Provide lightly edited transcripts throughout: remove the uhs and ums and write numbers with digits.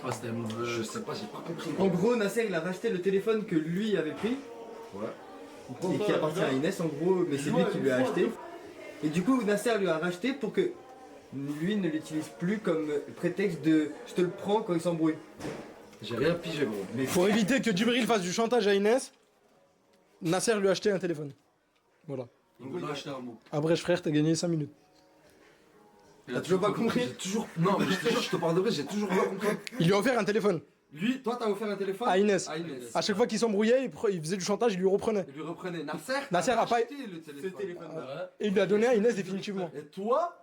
pas, c'était un Je sais pas, j'ai pas compris. En gros, Nasser il a racheté le téléphone que lui avait pris. Ouais. Et qui appartient à Inès en gros, mais c'est lui qui lui a acheté. Et du coup, Nasser lui a racheté pour que lui ne l'utilise plus comme prétexte de je te le prends quand il s'embrouille. J'ai rien pigé, gros. Mais pour éviter que Djibril fasse du chantage à Inès, Nasser lui a acheté un téléphone. Voilà. Il veut acheter un mot. Abrèche frère, t'as gagné 5 minutes. T'as toujours pas compris? J'ai toujours. Non, mais je te jure, je te parle de vrai, j'ai toujours pas compris. Il lui a offert un téléphone. Lui, toi t'as offert un téléphone À Inès. À Inès. À chaque fois qu'il s'embrouillait, il faisait du chantage, il lui reprenait. Il lui reprenait. Nasser a pas- acheté le téléphone. Et il lui a donné à Inès définitivement. Et toi,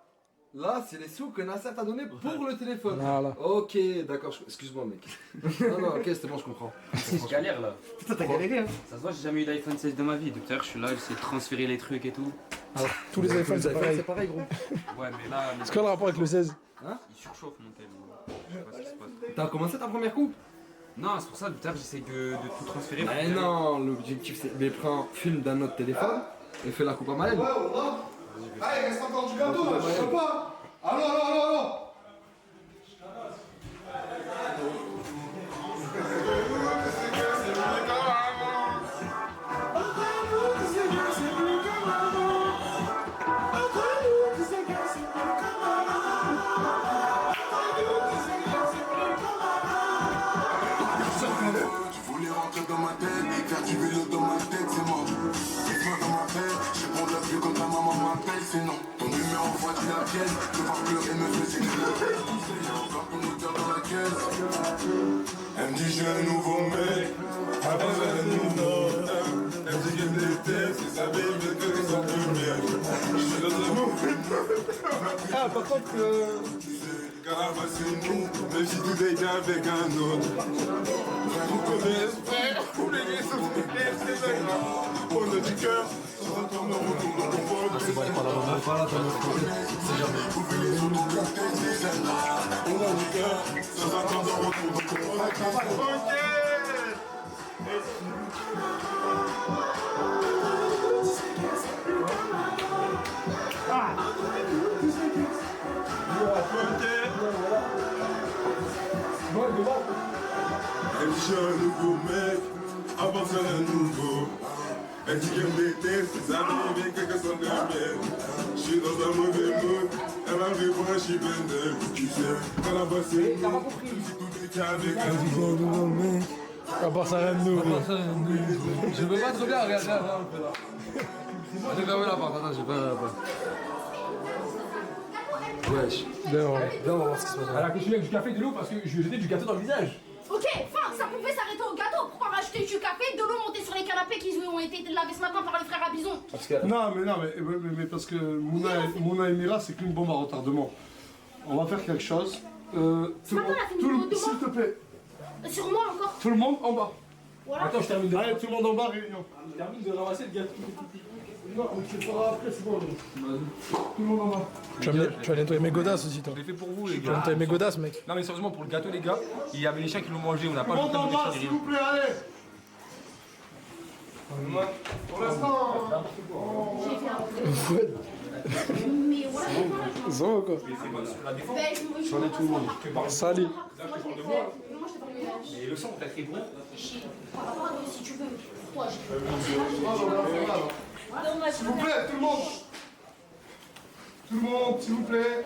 là, c'est les sous que Nasser t'a donné pour le téléphone. Voilà. Ok, d'accord, excuse-moi, mec. Non, ok, c'est bon, je comprends. Je galère là. Putain, t'as galéré hein. Ça se voit, j'ai jamais eu d'iPhone 16 de ma vie. Depuis tout à l'heure, je suis là, j'essaie de transférer les trucs et tout. Alors, tous les iPhones, c'est pareil. C'est pareil, gros. Ouais, mais là, C'est quoi le rapport avec le 16? il surchauffe mon tel. Je sais pas ce qui se passe. T'as commencé ta première coupe? Non, c'est pour ça, depuis tout à l'heure, j'essaie de tout transférer. Mais non, l'objectif c'est. Mais prends film d'un autre téléphone et fais la coupe à Maël. Ouais, on a. Allez, reste encore du gâteau là, je sais pas. Allô. Tu voulais rentrer dans ma tête, faire du vélo dans ma tête, c'est mort. Laisse-moi dans ma tête, je réponds la plus quand ta maman m'appelle, c'est non. Ton numéro voit-il la pièce, te voir pleurer me fait sécuriser. J'ai encore ton odeur dans la caisse. Elle me dit j'ai un nouveau mec, après un nouveau homme. Elle me dit qu'elle me déteste, et sa belle veut que les autres me merde. Je suis dans un mauvais Ah, par contre, Caramba, c'est nous, même si tout est avec un autre. Frère, on connaît, frère, pour les gays, ça se fait, c'est agréable. On a du cœur, ça retourne en retour dans ton vol. C'est pas jamais trouvé les autres la tête, c'est celle-là. On a du cœur, ça retourne en retour dans ton vol. Ok. Elle dit j'ai un nouveau mec, avant c'est un nouveau. Elle dit qu'elle me déteste, ses amis viennent quelque chose de mienne. Je suis dans un mauvais mood, elle m'a vu pour un chibendel. Tu sais, quand la bosse est nous, tout était avec un nouveau mec. à part ça, rien de nouveau. Je peux pas trop bien regarder là. J'ai fermé la porte, attends, j'ai pas la porte. Wesh. Bien, Viens, on va voir ce qui se passe. Elle a continué avec du café et de l'eau parce que je lui ai jeté du gâteau dans le visage. Ok, fin, ça pouvait s'arrêter au gâteau. Pourquoi rajouter du café, de l'eau montée sur les canapés qui ont été lavés ce matin par les frères à Bison? Non, mais parce que Mouna et Mira, c'est qu'une bombe à retardement. On va faire quelque chose. Ce matin, elle a fait une vidéo de moi. S'il te plaît, Sur moi encore. tout le monde en bas. Voilà. Attends, je termine de. Allez, tout le monde en bas, réunion. Je termine de ramasser le gâteau. Non, on le fera après, c'est bon. Tout le monde en bas. Tu vas nettoyer mes godasses aussi, toi. Je l'ai fait pour vous, les Tu vas gars. nettoyer mes godasses, mec. Non, mais sérieusement, pour le gâteau, les gars, il y avait les chiens qui l'ont mangé. On n'a Tout pas le monde en bas, de s'il vous plaît, allez. Pour l'instant, J'ai fait un. Mais voilà, Ça va quoi? j'en ai tout le monde. Salut. Moi, je t'ai pas le ménage. Et le sang, t'as très bon. Par rapport à toi, si tu veux. Toi, j'ai. s'il vous plaît, tout le monde. Tout le monde, s'il vous plaît.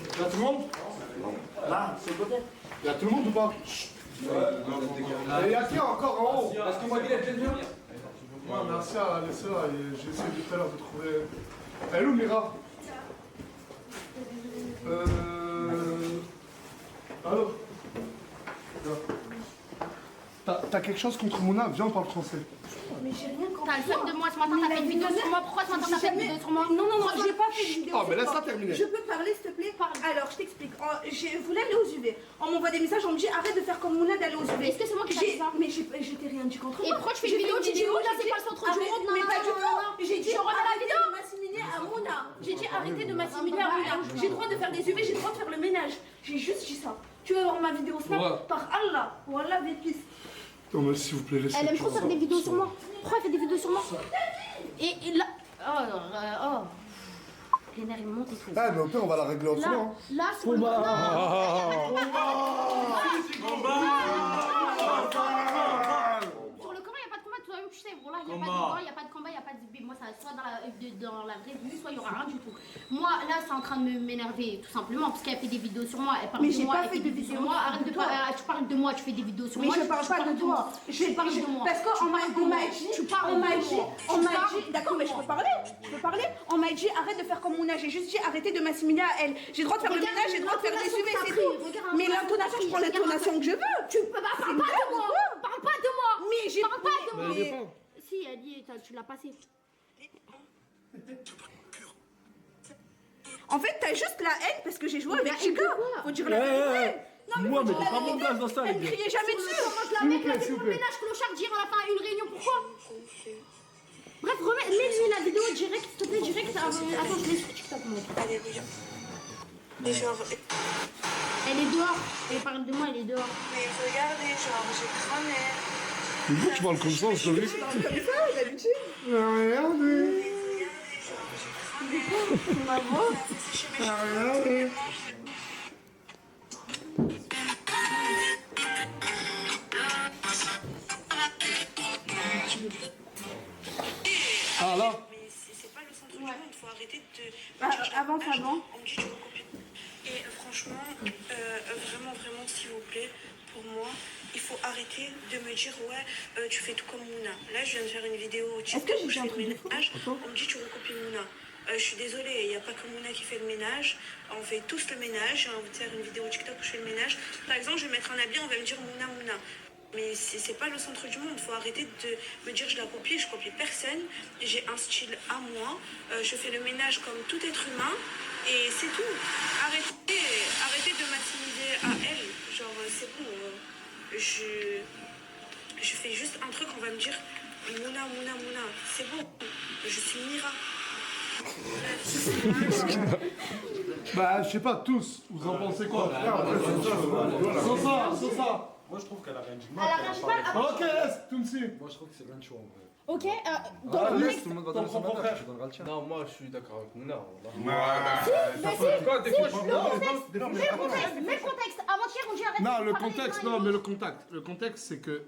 Il y a tout le monde? Là, c'est le côté. Il y a tout le monde ou pas? Et il y a qui encore en haut? Parce que moi, il a déjà bien. Ouais, merci à laisser là. J'ai essayé tout à l'heure de trouver. Elle est où, Mira? Allô? T'as quelque chose contre Mouna? Viens, on parle français. Mais j'ai rien compris. T'as le seum de moi ce matin, t'as fait une vidéo sur moi. Pourquoi ce matin t'as fait une vidéo sur moi? Non, j'ai pas fait de vidéo. Ah, mais sur laisse toi. ça terminer. Je peux parler, s'il te plaît? Alors, je t'explique. Je voulais aller aux UV. On m'envoie des messages, on me dit arrête de faire comme Mouna d'aller aux UV. Est-ce que c'est moi qui t'ai dit ça? Mais je t'ai rien dit contre toi. Et pourquoi tu fais une vidéo? Tu dis Mouna, c'est pas le centre du monde. Mais pas du tout. J'ai dit Je remets la vidéo. de m'assimiler à Mouna. J'ai dit arrêtez de m'assimiler à Mouna. J'ai le droit de faire des UV, j'ai le droit de faire le ménage. J'ai juste dit ça. Tu veux voir ma vidéo Snap? Par Allah. Wallah, Vétis. Non, mais s'il vous plaît, laissez. Elle aime trop faire des vidéos sur moi. Pourquoi elle fait des vidéos sur moi? Et là. Oh. Les nerfs ils montent et tout. Ah, mais au pire, on va la régler autrement. Là, sur le corps, sur le corps, il n'y a pas de combat, toi-même, tu sais. Bon, là, il n'y a pas de combat, il n'y a pas de combat, il n'y a pas de zibé. Moi, ça soit dans la vraie vie, soit il n'y aura rien du tout. Moi, là, c'est en train de m'énerver, tout simplement, parce qu'elle fait des vidéos sur moi. Elle parle de moi, elle fait des vidéos sur moi. Arrête de parler, tu parles de moi, tu fais des vidéos sur moi. Mais je parle pas de toi. Je parle de moi. Parce qu'on m'a dit, d'accord, mais je peux parler. On m'a dit, arrête de faire comme Mouna. J'ai juste dit, arrêtez de m'assimiler à elle. J'ai le droit de faire le ménage, j'ai le droit de faire des UV, c'est tout. Mais l'intonation, je prends l'intonation que je veux. Tu peux pas parler de moi. Parle pas de moi. Mais j'ai Parle pas de moi. Mais Si, elle dit, tu l'as passé. En fait, t'as juste la haine parce que j'ai joué avec Chica. Faut dire la Ouais, vérité. ouais. Non, mais Moi, faut mais dire t'es la pas mon vérité. gage dans ça, les Elle me gars. criait jamais dessus. La mec, elle fait pour le ménage, clochard, dire à la fin une réunion, pourquoi? Bref, mets-lui la vidéo direct, s'il te plaît, direct. Attends, je l'ai sur TikTok, moi. Et genre, Elle est dehors. Elle parle de moi, elle est dehors. mais regardez, genre, j'ai cramé. Pourquoi tu parles comme ça, je te dis? Comme ça, d'habitude. Regardez. Regardez. Ah là? Mais c'est pas le centre du monde, faut arrêter de. Avant. On me dit tu recopies. Et franchement, vraiment, s'il vous plaît, pour moi, il faut arrêter de me dire ouais, tu fais tout comme Mouna. Là, je viens de faire une vidéo où Est-ce que j'ai dit un truc de fou? on me dit tu recopies Mouna. Je suis désolée, il n'y a pas que Mouna qui fait le ménage. On fait tous le ménage. J'ai envie de faire une vidéo TikTok où je fais le ménage. Par exemple, je vais mettre un habit, on va me dire Mouna. Mais c'est pas le centre du monde. Faut arrêter de me dire je la copie. Je copie personne. J'ai un style à moi. Je fais le ménage comme tout être humain. Et c'est tout. Arrêtez de m'assimiler à elle. Genre, c'est bon. Je fais juste un truc, on va me dire Mouna. C'est bon. Je suis Mira. Bah, je sais pas, tous, vous en pensez quoi? Sans ça. Moi, je trouve qu'elle a rien dit. Elle a rien dit mal. Ok, laisse, Tounsi. Moi, je trouve que c'est bien de choix en vrai. Ok, dans Ah, le laisse, contexte. tout le monde va donner son avis, je donnerai le tien. Non, moi, je suis d'accord avec Mouna. Quoi, des fois, Mets le contexte. Avant-hier, on dit arrête. Non, de le parler contexte, de non, moi. mais le contexte. Le contexte, c'est que.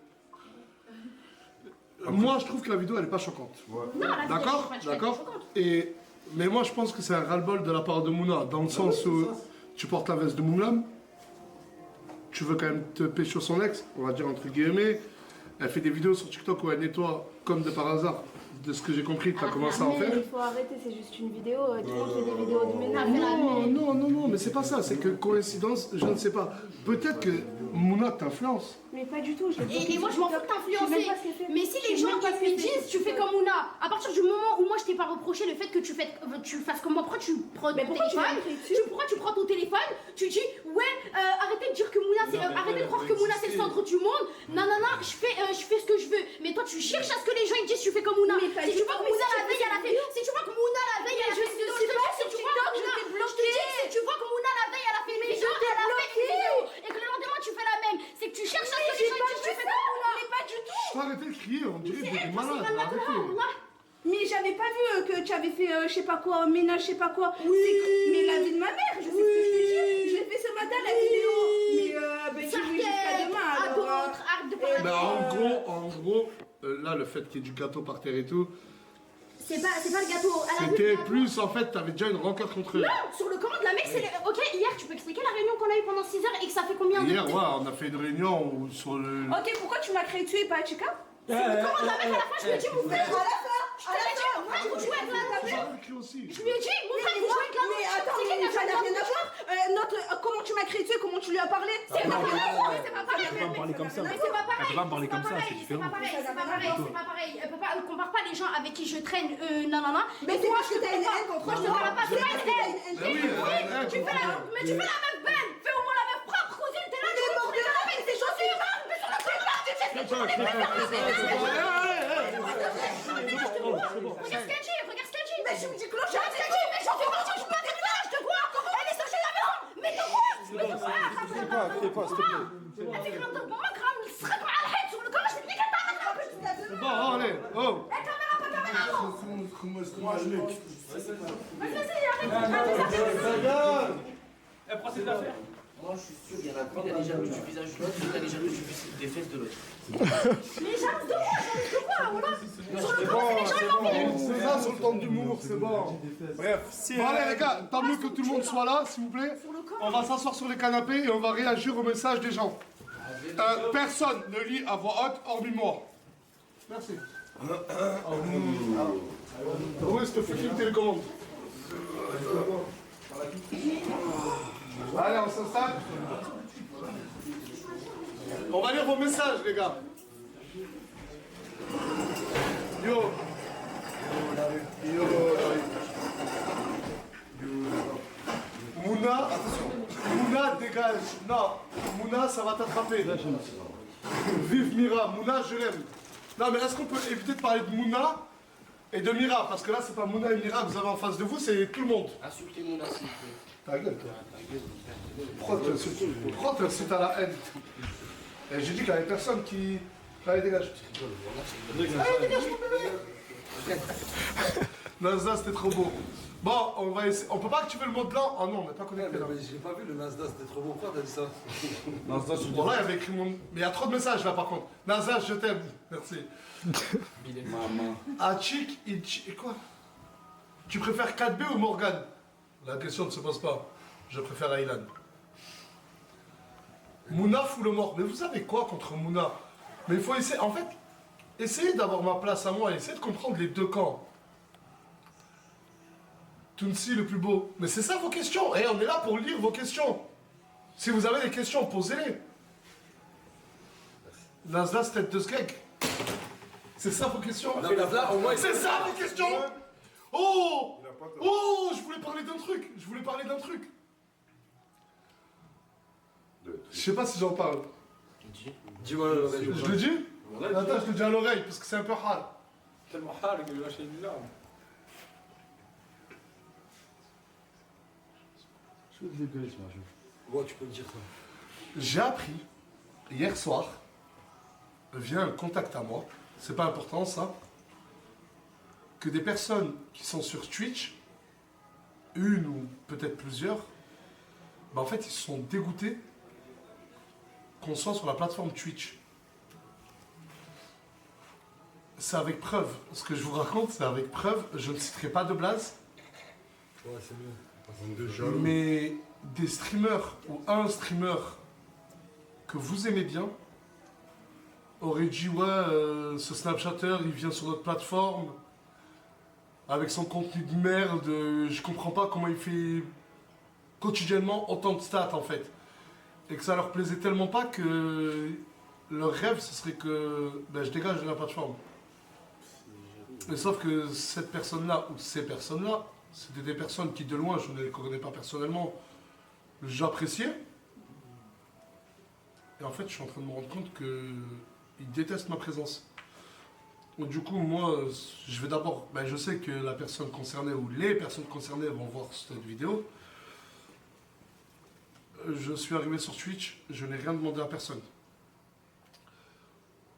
Moi, je trouve que la vidéo, elle est pas choquante. Non, la vidéo, D'accord, je suis pas d'accord. choquante. Et mais moi, je pense que c'est un ras-le-bol de la part de Mouna, dans le sens où tu portes la veste de Moulam, tu veux quand même te pécho son ex, on va dire entre guillemets. Elle fait des vidéos sur TikTok où elle nettoie comme de par hasard. De ce que j'ai compris, tu as commencé à en faire. Il faut arrêter, c'est juste une vidéo. Tout le monde fait des vidéos de ménage. Non, mais c'est pas ça, c'est que coïncidence, je ne sais pas. Peut-être que Mouna t'influence. Mais pas du tout. Et moi je m'en fous de t'influencer. Mais si les gens qui me disent tu fais comme Mouna, à partir du moment où moi je t'ai pas reproché le fait que tu fasses comme moi, pourquoi tu prends ton téléphone, pourquoi tu prends ton téléphone, tu dis ouais arrêtez de dire que Mouna c'est arrêtez de croire que Mouna c'est le centre du monde. Non, je fais ce que je veux. Mais toi tu cherches à ce que les gens ils disent tu fais comme Mouna. Si tu vois que Mouna la veille elle a fait, si tu vois que Mouna la veille elle a fait une vidéo, si tu vois que Mouna la veille elle a fait une vidéo, elle a fait une vidéo et que le lendemain tu fais la même, c'est que tu cherches à ce que les gens disent tu fais comme Mouna. Mais pas du tout. Faut arrêter de crier, on dirait des malades. Arrêtez. Mais j'avais pas vu que tu avais fait je sais pas quoi, ménage, je sais pas quoi. Mais la vie de ma mère, je sais ce que je te dis. Je l'ai fait ce matin la vidéo. Mais tu joues jusqu'à demain alors. En gros, là le fait qu'il y ait du gâteau par terre et tout, c'est pas le gâteau. c'était plus en fait, t'avais déjà une rancœur contre eux. Non, sur le commande de la mec, c'est ok, hier tu peux expliquer la réunion qu'on a eu pendant 6 heures et que ça fait combien de Hier, ouais, on a fait une réunion où sur le. Ok, pourquoi tu m'as créé tuer pas Chica? Sur le commande de la mec, à la fin, je lui ai dit mon frère. À la fin, Je te l'ai dit, mon frère, vous jouez avec la J'ai écrit aussi. Je lui ai dit, mon frère, vous jouez avec la mais attends, mais ça n'a rien à voir. Comment tu m'as créé tuer, comment tu lui as parlé? C'est pas pareil, c'est pas pareil. Elle peut pas me parler comme ça. Mais c'est pas pareil. Elle peut pas me parler comme ça, c'est différent. C'est pas pareil. On compare pas les gens avec qui je traîne, non. Mais c'est parce que t'as une haine contre moi. Je te parle pas, c'est pas une haine. oui, Tu fais la meuf belle. Fais au moins la meuf propre, cousine. T'es là, tu montres avec tes chaussures. Mais sur le côté là, tu fais ce que tu Regarde ce qu'elle dit. Mais je me dis cloche. Regarde ce qu'elle dit. Mais j'en fais pas, je me déplace, je te vois. Elle est sortie de la maison. Mais de quoi? Fais pas, s'il te plaît. Elle fait grave de moi, grave. Srek مع الحيط sur le corps. Je te dis qu'elle t'a Bon, allez, oh. caméra, pas caméra. Moi, je l'ai. Elle prend ses affaires. Moi, je suis sûr, il y en a plus, il y a les jaloux du visage de l'autre, il y a les jaloux des fesses de l'autre. Mais j'arrête de quoi, voilà. Sur le Bon, c'est ça, sur le temps d'humour, c'est bon. Bref, si. Bon, allez, les gars, tant mieux que tout le monde soit là, s'il vous plaît. On va s'asseoir sur les canapés et on va réagir aux messages des gens. Personne ne lit à voix haute, hormis moi. Merci. Où est-ce que Philippe télécommande? Allez, on s'installe. On va lire vos messages, les gars. Yo. Yo, Mouna, Mouna, dégage. Non, Mouna, ça va t'attraper. Vive Mira. Mouna, je l'aime. Non, mais est-ce qu'on peut éviter de parler de Mouna et de Mira? Parce que là, c'est pas Mouna et Mira que vous avez en face de vous, c'est tout le monde. Insultez Mouna, s'il vous plaît. Ta gueule, toi. Pourquoi tu insultes à la haine? Et j'ai dit qu'il y avait personne qui... Allez, dégage. Allez, dégage, mon bébé. Nasdaq, c'était trop beau. Bon, on va essayer. On peut pas activer le mode blanc? Oh non, on n'est pas connecté là. Mais j'ai pas vu le Nasdaq, c'était trop beau. Pourquoi t'as dit ça? Bon, là, il y avait écrit mon... Mais il y a trop de messages là, par contre. Nasdaq, je t'aime. Merci. Maman. Achik, et quoi? Tu préfères 4B ou Morgan? La question ne se pose pas. Je préfère Aylan. Mouna fout le mort. Mais vous savez quoi contre Mouna? Mais il faut essayer... En fait, essayez d'avoir ma place à moi. Essayez de comprendre les deux camps. Tunsi le plus beau. Mais c'est ça vos questions. Et on est là pour lire vos questions. Si vous avez des questions, posez-les. Nasdaq, tête de skeg. C'est ça vos questions? C'est ça vos questions? Oh! Oh! Je voulais parler d'un truc. Je sais pas si j'en parle. Dis-moi à l'oreille. Je le dis? Attends, je le dis à l'oreille parce que c'est un peu hard. Tellement hard que j'ai lâché une larme. Je vais te dégueuler ce machin. Ouais, tu peux me dire ça. J'ai appris hier soir, via un contact à moi, c'est pas important ça, que des personnes qui sont sur Twitch, une ou peut-être plusieurs, bah en fait ils se sont dégoûtés qu'on soit sur la plateforme Twitch. C'est avec preuve. Ce que je vous raconte, c'est avec preuve. Je ne citerai pas de blaze. Ouais, c'est mieux. Mais des streamers ou un streamer que vous aimez bien aurait dit ouais, ce Snapchatter il vient sur notre plateforme avec son contenu de merde, je comprends pas comment il fait quotidiennement autant de stats en fait. Et que ça leur plaisait tellement pas que leur rêve ce serait que ben, je dégage de la plateforme. Mais sauf que cette personne-là ou ces personnes-là, c'était des personnes qui de loin, je ne les connais pas personnellement, j'appréciais. Et en fait, je suis en train de me rendre compte qu'ils détestent ma présence. Donc, du coup, moi, je vais d'abord... Ben, je sais que la personne concernée ou les personnes concernées vont voir cette vidéo. Je suis arrivé sur Twitch, je n'ai rien demandé à personne.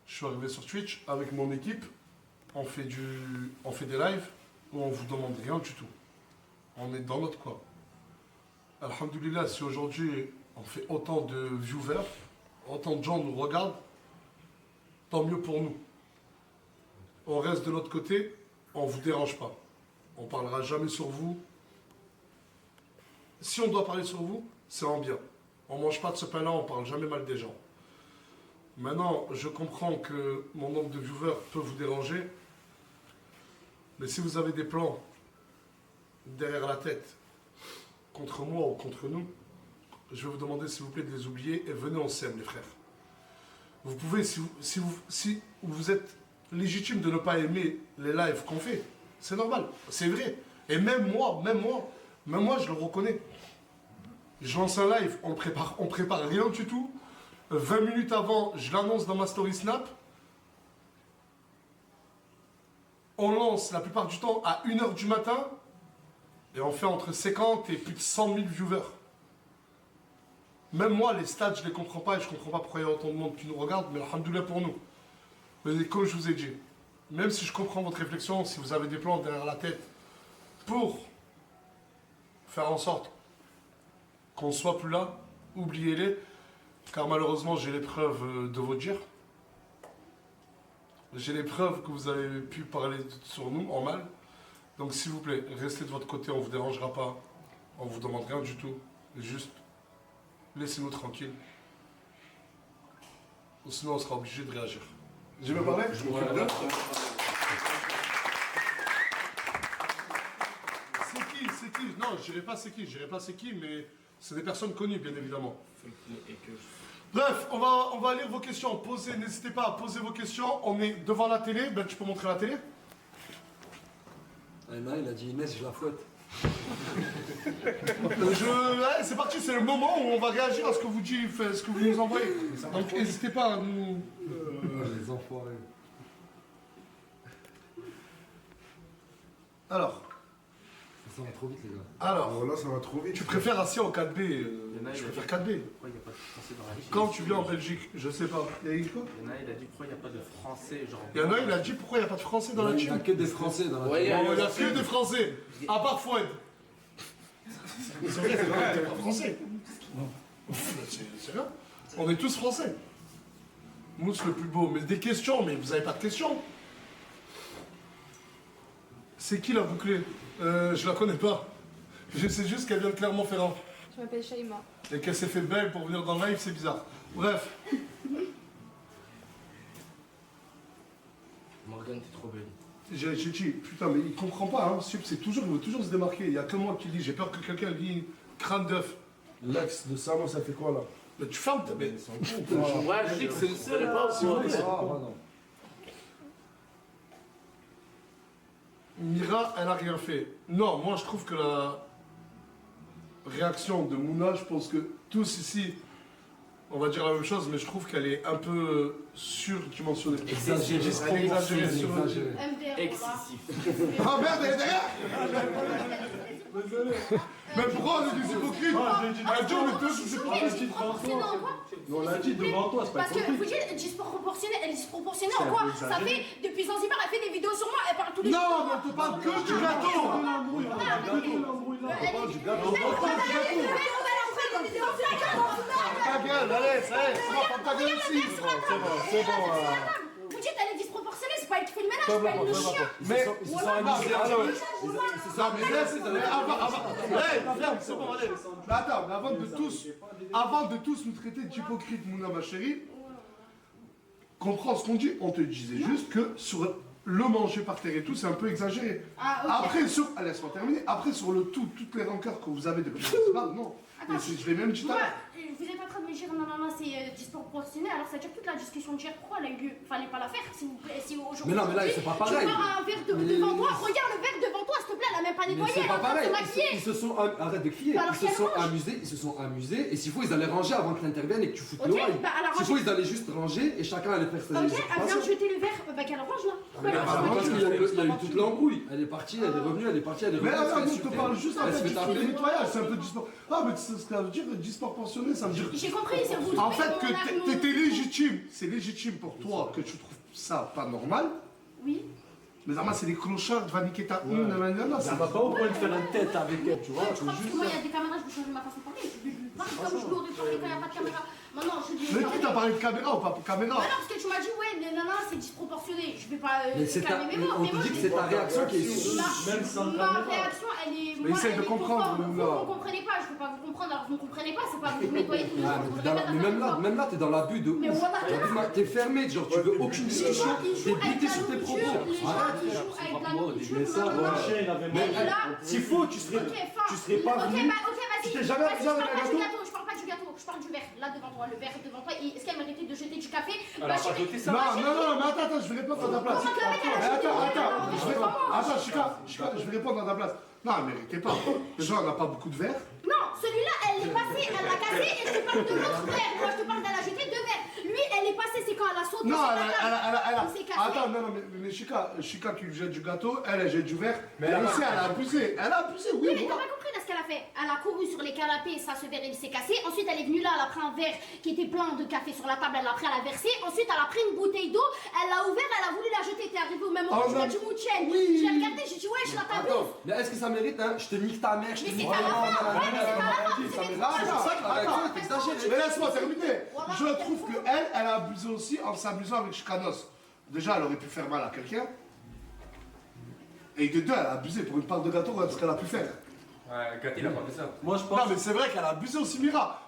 Je suis arrivé sur Twitch avec mon équipe, on fait des lives où on vous demande rien du tout. On est dans notre coin. Alhamdoulilah, si aujourd'hui on fait autant de viewers, autant de gens nous regardent, tant mieux pour nous. On reste de l'autre côté, on ne vous dérange pas. On ne parlera jamais sur vous. Si on doit parler sur vous, c'est en bien. On ne mange pas de ce pain-là, on ne parle jamais mal des gens. Maintenant, je comprends que mon nombre de viewers peut vous déranger, mais si vous avez des plans derrière la tête, contre moi ou contre nous, je vais vous demander s'il vous plaît de les oublier et venez, on s'aime les frères. Vous pouvez, si vous êtes légitime de ne pas aimer les lives qu'on fait, c'est normal, c'est vrai. Et même moi, je le reconnais. Je lance un live, on prépare rien du tout. 20 minutes avant, je l'annonce dans ma story Snap. On lance la plupart du temps à 1h du matin et on fait entre 50 et plus de 100 000 viewers. Même moi, les stats, je ne les comprends pas et je ne comprends pas pourquoi il y a autant de monde qui nous regarde, mais alhamdoulilah pour nous. Mais comme je vous ai dit, même si je comprends votre réflexion, si vous avez des plans derrière la tête pour faire en sorte qu'on ne soit plus là, oubliez-les, car malheureusement j'ai les preuves de vos dires. J'ai les preuves que vous avez pu parler sur nous en mal. Donc s'il vous plaît, restez de votre côté, on ne vous dérangera pas, on ne vous demande rien du tout. Juste, laissez-nous tranquilles. Ou sinon on sera obligé de réagir. J'ai bien parlé? Je m'occupe d'eux. C'est qui? Non, je dirais pas c'est qui, mais c'est des personnes connues, bien évidemment. Bref, on va lire vos questions. Posez, n'hésitez pas à poser vos questions. On est devant la télé. Ben, tu peux montrer la télé? Il a dit Inès, je la fouette. Ouais, c'est parti, c'est le moment où on va réagir à ce que vous dites, ce que vous nous envoyez. Donc n'hésitez pas à nous... Les enfoirés. Alors. Ça va trop vite, les gars. Alors, là, ça va trop vite. Tu préfères assis en 4B Je préfère 4B. Pourquoi il n'y a pas de français dans la vie? Quand tu viens en Belgique, je sais pas. Il y a eu quoi? Il y en a, il a dit pourquoi il n'y a pas de français, genre. Il y en a, il a dit pourquoi il n'y a pas de français dans la team. Il n'y a que des français dans la team. Il n'y a que des français, à part Fouad. C'est vrai, c'est vrai, t'es pas français. C'est vrai. On est tous français. Mousse le plus beau. Mais des questions, mais vous n'avez pas de questions. C'est qui la bouclée? Je la connais pas. Je sais juste qu'elle vient de Clermont-Ferrand. Je m'appelle Shaima. Et qu'elle s'est fait belle pour venir dans le live, c'est bizarre. Bref. Morgane, t'es trop belle. J'ai dit, putain, mais il comprend pas, hein. Sup, c'est toujours, il veut toujours se démarquer. Il y a que moi qui le dis. J'ai peur que quelqu'un lit crâne d'œuf. L'ex de Samo, ça fait quoi là? Mais tu fermes ta bête. Ouais, je dis que c'est le seul. Mira, elle a rien fait. Non, moi je trouve que la réaction de Mouna, je pense que tous ici, on va dire la même chose, mais je trouve qu'elle est un peu surdimensionnée. Exagérée. Exagérée. Excessif. Ah merde, elle est derrière. Mais pourquoi on est des hypocrites? Elle a dit on est tous des hypocrites. On l'a dit devant toi, c'est pas Parce que vous dites disproportionné, elle est disproportionnée en quoi? Ça fait, depuis Zanzibar, elle fait des vidéos sur moi, elle parle tous les jours. Non, mais on te parle que du gâteau. On parle du gâteau. Ta gueule, allez, ça y est, c'est bon, ferme ta gueule aussi. C'est bon. Vous dites elle est disproportionnée, c'est pas elle qui fait le ménage, c'est pas elle le chien. Mais Ils se sont amusés. c'est ça, mais laisse, ferme, c'est bon, allez. Mais attends, mais avant de tous nous traiter d'hypocrites, Mouna, ma chérie, comprends ce qu'on dit, on te disait juste que sur le manger par terre et tout, c'est un peu exagéré. Ah, ok. Après, laisse-moi terminer, après sur le tout, toutes les rancœurs que vous avez depuis Zanzibar, non. Attends, Je l'ai même dit tout à l'heure. vous êtes en train de me dire non, c'est disproportionné, alors ça veut dire que toute la discussion d'hier, pourquoi elle a eu lieu? Fallait pas la faire, s'il vous plaît. Si aujourd'hui. Mais non, mais là, c'est pas pareil. Tu bois un verre devant toi, regarde le verre devant toi, s'il te plaît, elle a même pas Mais nettoyé, c'est elle est pas en train de pareil. se maquiller. Ils se sont arrête de crier. Bah alors Ils se sont amusés. Et s'il faut, ils allaient ranger avant que tu interviennes et que tu foutes Ok, l'oreille. bah elle a S'il rangé. faut, ils allaient juste ranger et chacun allait faire ses Ok, elle vient de jeter le verre, bah qu'elle range là. Pourquoi elle a pas Parce rangé? qu'il y a eu toute l'embrouille. Elle est partie, elle est revenue, elle est partie, elle est Mais revenue. attends, nous, on te parle juste en Elle se fait fait du taper. nettoyage, c'est un peu disproportionné. Ah, mais c'est ce que ça veut dire disproportionné, ça veut dire. J'ai compris, c'est vous. En fait, que t'étais légitime, c'est légitime pour toi que tu trouves ça pas normal. Oui. Mais Zama, c'est des clochards, va niquer ta nanana. Ça va pas au point de faire une tête avec elle, tu vois. Ouais, tu crois parce que moi il y a des caméras, je vais changer ma façon de parler. Je vais lui parler comme je l'aurais parlé quand il n'y a pas de caméra. Maintenant, je dis. Mais qui t'a parlé de caméra ou pas pour caméra? Bah non, parce que tu m'as dit, ouais, les nanas, c'est disproportionné. Je vais pas Mais c'est ta- calmer mes mots. on te dit que c'est ta réaction qui est Ma réaction, elle est. Mais moi, essaye elle de est trop comprendre, forte. Mouna. Vous ne comprenez pas, je peux pas vous comprendre. Alors vous ne comprenez pas, c'est pas vous nettoyer tous les jours. vous répétez Mais même là, t'es dans l'abus de Mais ouf. voilà. T'es fermé, genre tu veux aucune discussion, t'es buté sur tes propos. Arrête. Il joue avec la nourriture. Mais ça, le chien, il avait Elle est là. S'il faut, tu serais pas venu. Ok, vas-y. Tu t'es jamais Vas-y, amusé avec un gâteau? Je parle pas du gâteau, je parle du verre. Là devant toi, le verre devant toi. Est-ce qu'elle méritait de jeter du café? Elle a pas jeté ça. Non, mais attends, je vais répondre à ta place. Attends, Chika, je vais répondre à ta place. Non, elle méritait pas. Déjà, on n'a pas beaucoup de verre. Non, celui-là, elle est passée, elle l'a cassé et je te parle de l'autre verre. Moi, je te parle d'elle a jeté deux verres. Lui, elle est passée, c'est quand elle a sauté. Non, sur la elle table. a. Il s'est cassé. Attends, non, mais Chika qui lui jette du gâteau, elle jette du verre. Mais aussi, elle a abusé. Elle a abusé, oui. Oui, mais t'as pas compris là ce qu'elle a a fait? Elle a couru sur les canapés, ça se verre il s'est cassé. Ensuite elle est venue là, elle a pris un verre qui était plein de café sur la table, elle l'a pris, elle a versé. Ensuite elle a pris une bouteille d'eau, elle l'a ouvert, elle a voulu la jeter. T'es arrivé au même moment, tu m'as dit Mouchen. Je l'ai regardé, j'ai dit ouais, je la t'abuse. Attends, mais est-ce que ça mérite, hein? Je te nique ta mère, je te nique ta mère. Mais laisse-moi terminer. Je trouve qu'elle, elle a abusé aussi en s'amusant avec Chicanos. Déjà, elle aurait pu faire mal à quelqu'un. Et de deux, elle a abusé pour une part de gâteau, ce qu'elle a pu faire. Ouais, Cathy, il a pas fait ça. Moi, je pense. Non, mais c'est vrai qu'elle a abusé aussi, Mira.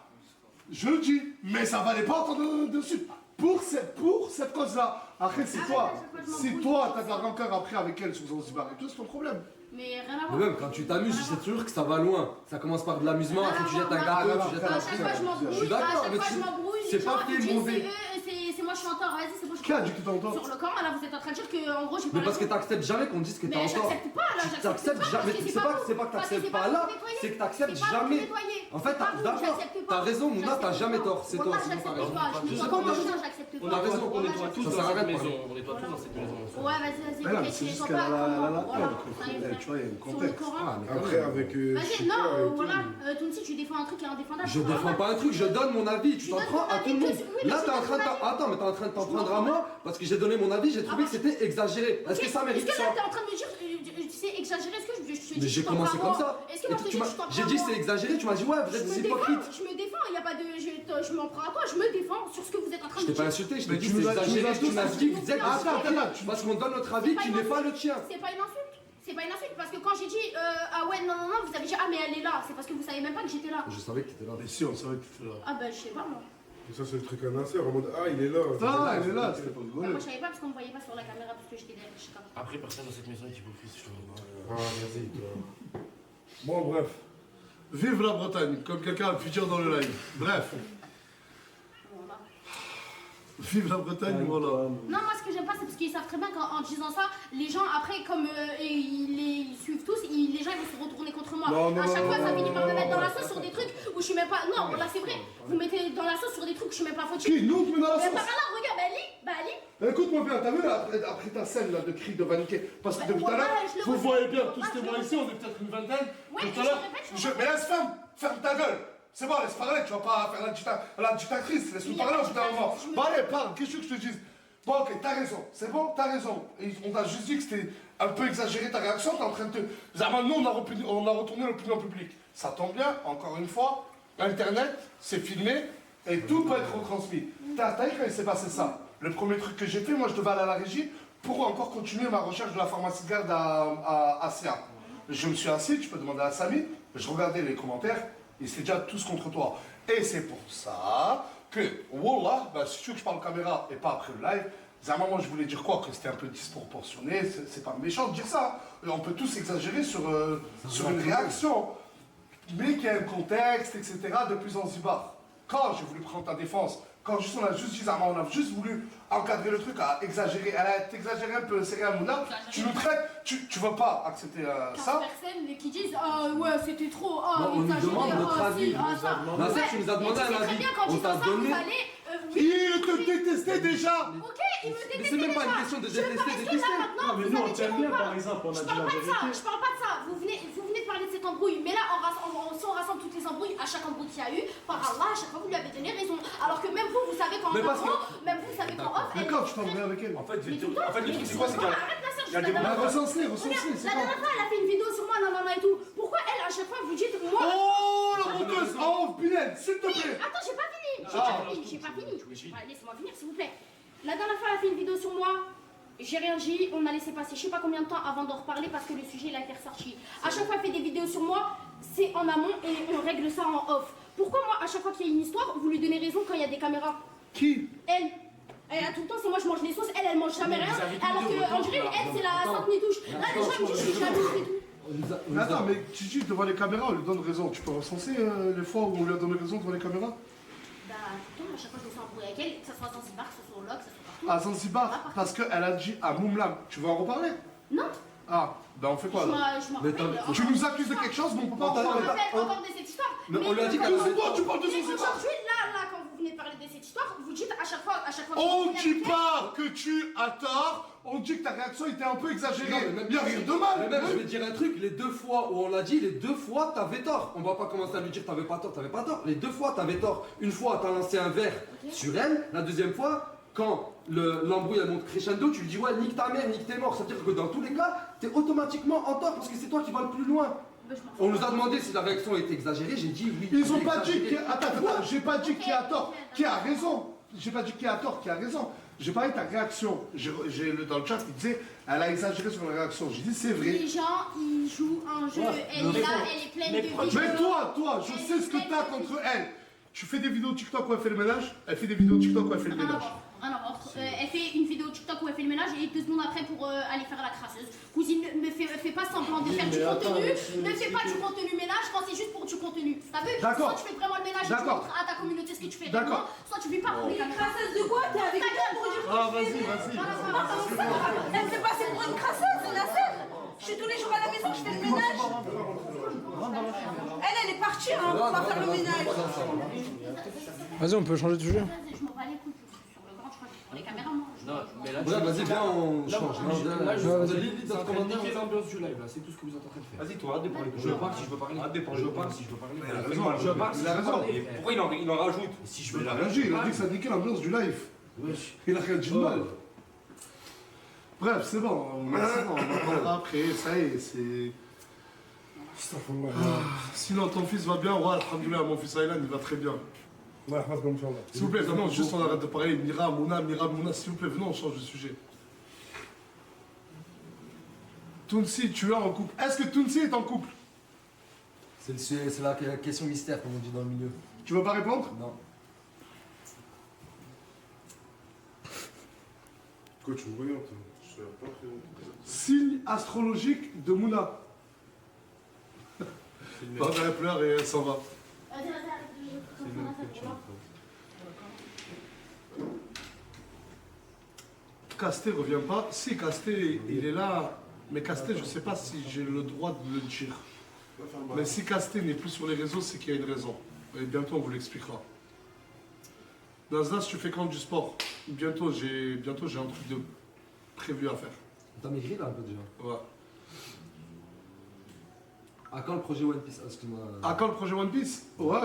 Je le dis, mais ça valait pas autant dessus. Pour cette cause-là. Après, si toi, t'as de la rancœur après avec elle sur Zanzibar et tout, c'est ton problème. Mais rien à voir. Mais même quand tu t'amuses, c'est sûr que ça va loin. Ça commence par de l'amusement, après tu jettes un gâteau, tu jettes un À chaque fois je m'embrouille, Je suis d'accord, mais c'est pas fait mauvais. C'est moi je suis en tort, vas-y, c'est moi je suis Qui a dit que t'es en tort? Sur le camp, là vous êtes en train de dire que en gros j'ai pas Mais parce que raison. t'acceptes jamais qu'on dise que t'es en Mais tort. j'accepte pas là, j'accepte pas. jamais, c'est pas que t'acceptes pas là, c'est que t'acceptes jamais. En fait, d'accord, t'as raison, Mouna, t'as jamais tort, c'est toi, sinon t'as raison. J'accepte On pas. a raison, on nettoie tous Ça dans sert à rien cette de maison. parler. On nettoie tous dans cette maison. Ouais, vas-y, Mais là, ok, c'est tu juste les qu'elle a la voilà, peur. Tu vois, il y a un sur le contexte. Coran. Après, avec. Vas-y, non, voilà, Tounsi, tu défends un truc qui est indéfendable. Je défends pas un truc, je donne mon avis, tu t'en prends à tout le monde. Là, t'es en train de attends, mais t'es en train de t'en prendre à moi parce que j'ai donné mon avis, j'ai trouvé que c'était exagéré. Est-ce que ça mérite Est-ce que ça? là t'es en train de me dire, c'est exagéré, est-ce que je te dis Mais j'ai commencé comme ça. J'ai dit c'est exagéré, tu m'as dit ouais, vous êtes des hypocrites. Je me défends, il n'y a pas de. Je m'en prends à toi, je me défends sur ce que vous êtes en train de Je t'ai dire. pas insulté, je t'ai Mais dit tu c'est nous as- exagéré, tu nous tu as m'as tous dit que vous êtes Attends, parce qu'on donne notre avis, tu n'es pas le tien. C'est pas une insulte. C'est pas une insulte parce que quand j'ai dit ah ouais non, vous avez dit ah mais elle est là, c'est parce que vous savez même pas que j'étais là. Je savais que t'étais là. Mais si, on savait que t'étais là. Ah bah je sais pas moi. Et ça, c'est le truc à Nasser en mode ah, il est là. Ah, elle est là, c'était pas Bah, rigolo. moi je savais pas parce qu'on me voyait pas sur la caméra parce que j'étais derrière, je sais pas. Après, personne dans cette maison est hypocrite, je trouve. Ah, vas-y, toi. Bon, bref. Vive la Bretagne, comme quelqu'un a pu dire dans le live. Bref. Voilà. Vive la Bretagne, voilà. Non, moi ce que j'aime pas, c'est parce qu'ils savent très bien qu'en disant ça, les gens après, comme ils les suivent tous, les gens ils vont se retourner contre moi. Non, non, à chaque non, fois, ça non, finit non, par me non, mettre dans la non, sauce non, sur non, des trucs où je suis même pas. Non, là c'est vrai, vous mettez dans la sauce sur des trucs où je suis même pas fautif. Qui? Nous, tu mets dans la Mais sauce? par là, regarde, bah Ali. Écoute-moi bien, t'as vu là, après ta scène là de cri de Vaniquet? Parce que Ouais, depuis tout à l'heure, ouais, je le vous refais. voyez bien, tous Ouais, ces je mois le ici, on est peut-être une vingtaine. Ouais, Tout je à l'heure, répète, je mais laisse ferme ta gueule. C'est bon, laisse parler, tu vas pas faire la dictatrice, laisse-nous Il y a parler pas au bout de d'un moment. dictatrice, Bon allez, parle, qu'est-ce que je te dise? Bon ok, t'as raison, c'est bon, t'as raison. Et on t'a juste dit que c'était un peu exagéré ta réaction, t'es en train de te... Zama, nous on a retourné l'opinion publique. Ça tombe bien, encore une fois, Internet, c'est filmé et tout peut être retransmis. T'as vu quand il s'est passé ça? Le premier truc que j'ai fait, moi je devais aller à la régie pour encore continuer ma recherche de la pharmacie de garde à Sia. Je me suis assis, tu peux demander à Samy, je regardais les commentaires, ils étaient déjà tous contre toi. Et c'est pour ça que, wallah, bah, si tu veux que je parle caméra et pas après le live, Zama, moi je voulais dire quoi? Que c'était un peu disproportionné, c'est pas méchant de dire ça. Et on peut tous exagérer sur une réaction. Mais qu'il y a un contexte, etc. depuis Zanzibar. Quand j'ai voulu prendre ta défense, quand juste, on a juste dit, Zama, on a juste voulu encadrer le truc, à exagérer, elle a exagéré un peu, c'est rien, Mouna, tu nous traites, tu veux pas accepter 15 ça? personnes qui disent ah ouais c'était trop, ah On nous exagéré, demande notre ah, avis. si, ah, ça. Nasser, Ouais, tu nous as demandé et tu sais un très avis. bien qu'en On disant t'a ça, donné. vous allez, Il te détestait déjà! Ok, il me détestait Mais c'est même pas déjà. une question de Je détester, parce que détester. là, maintenant, Non, mais vous nous, on allez t'aime dire bien, on par parle. exemple, on a Je dit parle la pas de ça, vérité. je parle pas de ça. Vous venez de parler de cette embrouille, mais là, si on rassemble toutes les embrouilles, à chaque embrouille qu'il y a eu, par Allah, à chaque fois vous lui avez donné raison. Alors que même vous savez qu'en Mais parce que- off, même vous savez qu'en off, Mais quand tu t'embrouilles avec elle? En fait, Mais tout le temps, le truc, c'est quoi? C'est qu'il y a- arrête la sœur, il y a des la dernière fois- Recensez, Regarde, c'est la quoi? dernière fois, elle a fait une vidéo sur moi, nanana et tout. Pourquoi elle, à chaque fois, vous dites moi. Oh, la honteuse! Oh, Bilal, s'il te Oui, plaît! attends, j'ai pas fini. J'ai pas fini. Oui. Ouais, laisse-moi finir, s'il vous plaît. La dernière fois, elle a fait une vidéo sur moi. J'ai rien dit, on a laissé passer je sais pas combien de temps avant d'en reparler parce que le sujet il a été ressorti. À chaque fois, elle fait des vidéos sur moi, c'est en amont et on règle ça en off. Pourquoi moi, à chaque fois qu'il y a une histoire, vous lui donnez raison quand il y a des caméras? Qui? Elle. Elle a tout le temps, c'est moi je mange les sauces, elle mange jamais rien. Alors que, on dirait, elle, c'est la sainte nitouche. Là, les gens me disent, je suis jalouse et tout. Mais attends, mais tu dis devant les caméras, on lui donne raison. Tu peux recenser les fois où on lui a donné raison devant les caméras? Bah, tout le temps, à chaque fois, je me suis embrouillée avec elle, que ce soit dans Zanzibar, que ce soit au Loc, que ce soit partout. À Zanzibar, parce qu'elle a dit à Moumlam. Tu veux en reparler? Non, Ah, ben on fait quoi là? je m'en Mais rappelle. Tu nous accuses de quelque chose, mais on peut pas en Je me parler. rappelle encore de cette histoire. Mais on lui a dit qu'elle Mais pourquoi tu parles de Mais Zanzibar? aujourd'hui, là, quand vous venez de parler de cette histoire, vous dites à chaque fois. On que ne vous dit venez pas que tu as tort, On dit que ta réaction était un peu exagérée. Non, mais même- Il n'y a rien de mal. Mais même, je vais te dire un truc, les 2 fois où on l'a dit, les 2 fois t'avais tort. On va pas commencer à lui dire t'avais pas tort, t'avais pas tort. Les 2 fois t'avais tort. Une fois t'as lancé un verre sur elle, la deuxième fois, quand l'embrouille elle monte crescendo, tu lui dis ouais, nique ta mère, nique tes morts. Ça veut dire que dans tous les cas, t'es automatiquement en tort parce que c'est toi qui vas le plus loin. On nous a demandé si la réaction était exagérée, j'ai dit oui. Ils ont pas exagérée. dit qui a... Attends, j'ai pas dit qui a tort, qui a raison. J'ai pas dit qui a tort, qui a raison. J'ai parlé de ta réaction. Dans le chat, il disait, elle a exagéré sur la réaction. J'ai dit, c'est vrai. Les gens, ils jouent un jeu. Elle est là, elle est pleine de vidéos. Mais toi, je sais ce que t'as contre elle. Tu fais des vidéos TikTok où elle fait le ménage, elle fait des vidéos TikTok où elle fait le ménage. Rien à voir. Elle fait une vidéo TikTok où elle fait le ménage et 2 secondes après pour aller faire la crasseuse. Cousine, ne fais pas semblant de faire du contenu. Ne fais pas du contenu ménage quand c'est juste pour du contenu. T'as vu? D'accord. Soit tu fais vraiment le ménage et tu montres à ta communauté ce que tu fais D'accord. réellement, soit tu vis pas pour les caméras. Crasseuse de quoi? T'es avec elle pour dire Ah, vas-y. Elle me fait passer pour une crasseuse, c'est la scène. Je suis tous les jours à la maison, je fais le ménage. Elle est partie hein, pour pas faire le ménage. Vas-y, on peut changer de sujet. Je m'en bats les couilles. Sur le grand, je crois que pour les caméras, moi. Non, mais là, Ouais, vas-y, viens, on change. Là, je Vas-y, vous ai vite, dit, en train de commentaire. niquer l'ambiance du live, là, c'est tout ce que vous êtes en train de faire. Vas-y, toi, arrête de parler. Je parle si je veux parler. Je parle si je veux parler. Il a raison, Je parle si il je a veux raison. parler. Pourquoi il en rajoute? Si je veux Il a parler. rien dit, il a dit que ça niquait l'ambiance du live. Il a rien dit de mal. Bref, c'est bon, on en parlera après, ça y est, c'est... Sinon, ton fils va bien, ouais, alhamdoulilah, mon fils Aylan, il va très bien. S'il vous plaît, venons, juste on arrête de parler, Mira, Mouna, s'il vous plaît, venons, on change de sujet. Tounsi, tu es en couple. Est-ce que Tounsi est en couple? C'est la question mystère, comme on dit dans le milieu. Tu veux pas répondre? Non. Quoi, tu me regardes? Je sais pas très bien. Signe astrologique de Mouna. Non, elle pleure et elle s'en va. Casté revient pas. Si, Casté, il est là. Mais Casté, je sais pas si j'ai le droit de le dire. Mais si Casté n'est plus sur les réseaux, c'est qu'il y a une raison. Et bientôt, on vous l'expliquera. Nazas, tu fais quand du sport? Bientôt, j'ai un truc de prévu à faire. T'as maigri là un peu déjà. Ouais. À quand le projet One Piece? Excuse-moi. À quand le projet One Piece? Ouais,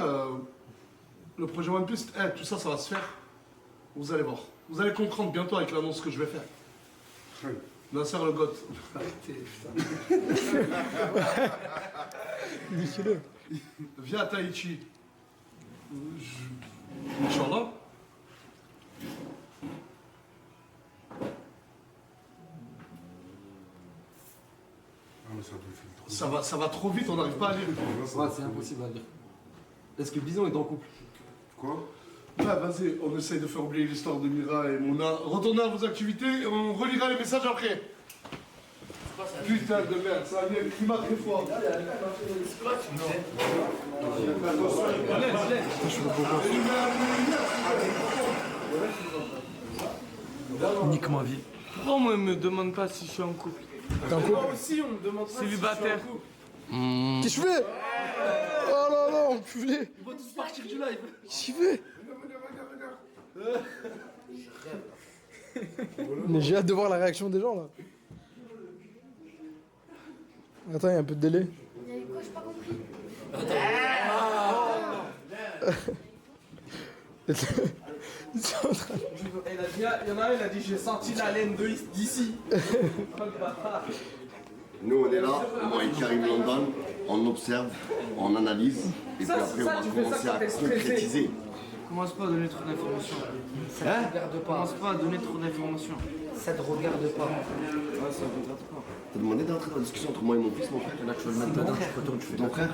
le projet One Piece, tout ça, ça va se faire. Vous allez voir. Vous allez comprendre bientôt avec l'annonce que je vais faire. Nasser le goth. Arrêtez, putain. Niquez-le. Viens à Tahiti. Inch'Allah. Ça va trop vite, on n'arrive pas à lire. Ouais, c'est impossible à lire. Est-ce que Bison est en couple? Quoi? Ouais, vas-y, on essaye de faire oublier l'histoire de Mira et Mouna. Retournez à vos activités, on relira les messages après. Putain de merde, ça a mis un climat très fort. Nique ma vie. Pourquoi moi, me demande pas si je suis en couple? T'es en couple? Moi aussi, on me demande pas Célibataire. Qu'est-ce que tu fais? Oh là là, enculé. Ils vont tous partir du live. Qu'est-ce que tu fais? Mais j'ai hâte de voir la réaction des gens là. Attends, il y a un peu de délai. Il y avait quoi, j'ai pas compris. Il y en a un, il a dit j'ai senti la laine d'ici. Nous on est là, moi et Karim London, on observe, on analyse, et Ça, puis après ça, on tu va fais ça commencer quand à t'es stressé. concrétiser. Commence pas à donner trop d'informations. Ça te regarde pas. Commence pas à donner trop d'informations. Ça te regarde pas. Ouais, ça te regarde pas. T'as demandé d'entrer dans la discussion entre moi et mon fils, mon frère? Là tu vas le mettre dedans, tu retournes, tu fais ton frère.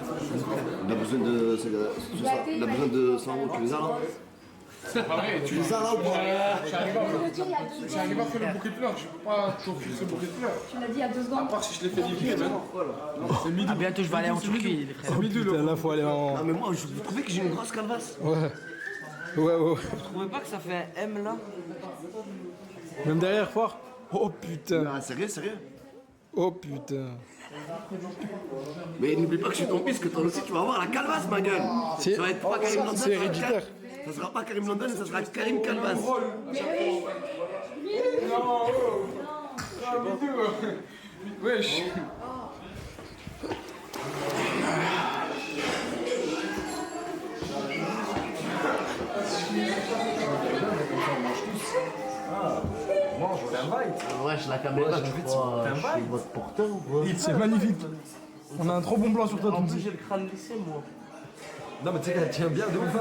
Il a besoin de 100 euros, tu les as là? C'est pas vrai, Tu les as là ou pas? J'arrive à faire le bouquet de fleurs, je peux pas t'offrir ce bouquet de fleurs. Tu l'as dit il y a 2 secondes. À part si je l'ai fait livrer, mais non. C'est midi. Ah, bientôt je vais aller en Turquie, les frères. Oh putain, là faut aller en. Ah mais moi, vous trouvez que j'ai une grosse calvasse? Ouais. Ouais. Vous trouvez pas que ça fait un M là? Même derrière, fort. Oh putain. Ah sérieux, sérieux? Oh putain. Mais n'oublie pas que je suis ton fils, que toi aussi tu vas avoir la calvasse, ma gueule. C'est- Ça va être pas Karim London, c'est héréditaire. Ça sera pas Karim London, ça sera Karim Calvas. Wesh. Mange, on t'invite. Wesh, la caméra, je crois. Je suis votre porteur ou quoi? C'est magnifique. On a un trop bon plan sur toi, En tout plus, j'ai le crâne lissé, moi. Non, mais tu sais qu'elle tient bien de ouf.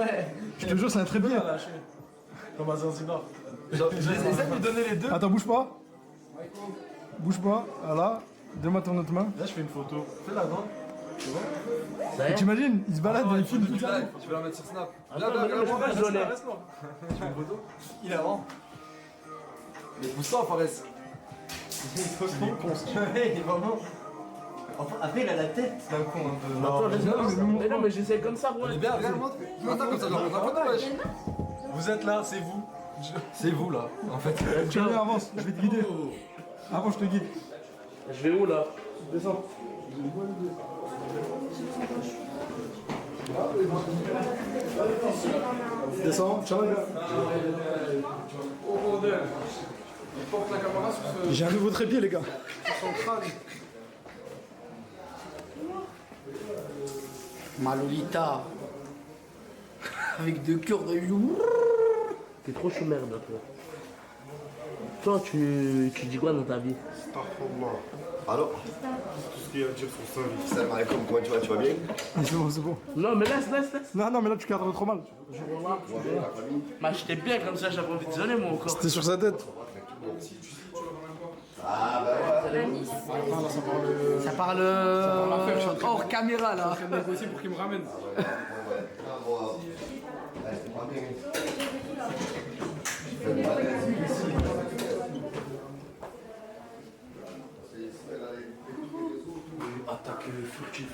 Je te jure, c'est un très bien. Comme à Zanzibar. Essaye de lui donner les deux. Attends, bouge pas. Bouge pas. Voilà. Donne-moi ton autre main. Là, je fais une photo. Fais-la, non? Et t'imagines, il se balade et il filme tout ça. Tu vas la mettre sur Snap. Attends, mais non, mais je sais pas, je dois aller. Tu fais une photo. Il est avant. Mais pousse ça, Fares. Il faut se rendre compte. Il est vraiment. Enfin, après, il a la tête d'un con un peu. Attends, laisse-moi. Mais non, mais j'essaie comme ça, On ouais. est bien, regarde, montre. Attends, comme ça, on prend la photo, wesh. Vous êtes là, c'est vous. C'est vous là, en fait. Tiens, avance, je vais te guider. Avant, je te guide. Je vais où là? Descends. Descends, ciao les gars. Au bordel. Il porte la caméra sur ce. J'ai un nouveau trépied, les gars. son crâne. Malolita. Avec deux cœurs de loup. T'es trop chou merde, toi. Toi, tu dis quoi dans ta vie? Astaghfirullah. Alors tout ce qu'il y a à dire sur sa vie. Salam alaikum, comment tu vas bien? C'est bon, c'est bon. Non, mais laisse. Non, mais là, tu cadres trop mal. Bah, j'étais bien comme ça, j'avais envie de sonner, moi, encore. C'était sur sa tête. Ah bah ouais. Ça parle hors caméra là. Je suis en train de négocier pour qu'il me ramène. Attaque furtif.